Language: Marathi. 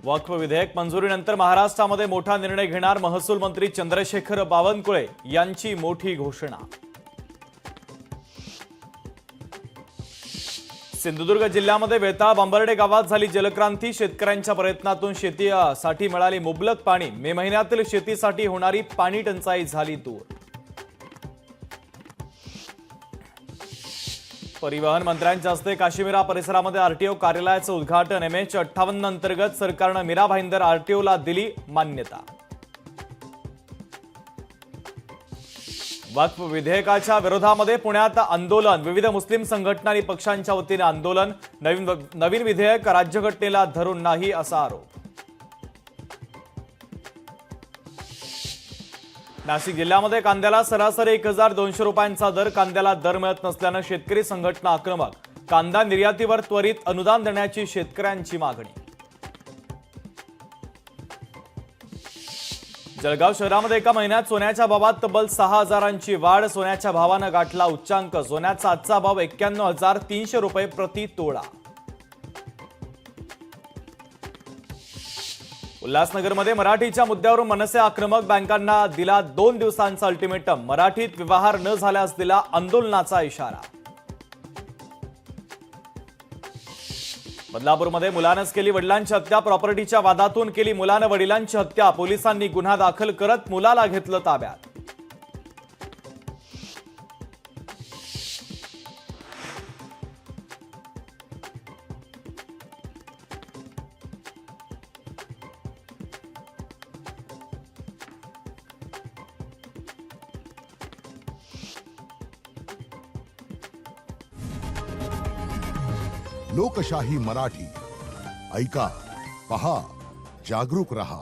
वक्फ विधेयक मंजुरीनंतर महाराष्ट्रामध्ये मोठा निर्णय घेणार महसूल मंत्री चंद्रशेखर बावनकुळे यांची मोठी घोषणा। सिंधुदुर्ग जिल्ह्यामध्ये वेताळ बांबर्डे गावात झाली जलक्रांती। शेतकऱ्यांच्या प्रयत्नातून शेतीसाठी मिळाली मुबलक पाणी। मे महिन्यातील शेतीसाठी होणारी पाणी टंचाई झाली दूर। परिवहन मंत्र्यांच्या हस्ते काशीमिरा परिसरामध्ये आरटीओ कार्यालयाचं उद्घाटन। MH58 अंतर्गत सरकारनं मीरा भाईंदर आरटीओला दिली मान्यता। वक्फ विधेयकाच्या विरोधामध्ये पुण्यात आंदोलन। विविध मुस्लिम संघटनांनी पक्षांच्या वतीने आंदोलन। नवीन विधेयक राज्यघटनेला धरून नाही असा आरोप। नाशिक जिल्ह्यामध्ये कांद्याला सरासरी 1200 रुपयांचा दर। कांद्याला दर मिळत नसल्यानं शेतकरी संघटना आक्रमक। कांदा निर्यातीवर त्वरित अनुदान देण्याची शेतकऱ्यांची मागणी। जळगाव शहरामध्ये एका महिन्यात सोन्याच्या भावात तब्बल 6000ची वाढ। सोन्याच्या भावानं गाठला उच्चांक। सोन्याचा आजचा भाव 91,300 रुपये प्रति तोळा। उल्हासनगरमध्ये मराठीच्या मुद्द्यावरून मनसे आक्रमक। बँकांना दिला 2 दिवसांचा अल्टिमेटम। मराठीत व्यवहार न झाल्यास दिला आंदोलनाचा इशारा। बदलापूरमध्ये मुलानंच केली वडिलांची हत्या। प्रॉपर्टीच्या वादातून केली मुलानं वडिलांची हत्या। पोलिसांनी गुन्हा दाखल करत मुलाला घेतलं ताब्यात। लोकशाही मराठी ऐका, पहा, जागरूक रहा।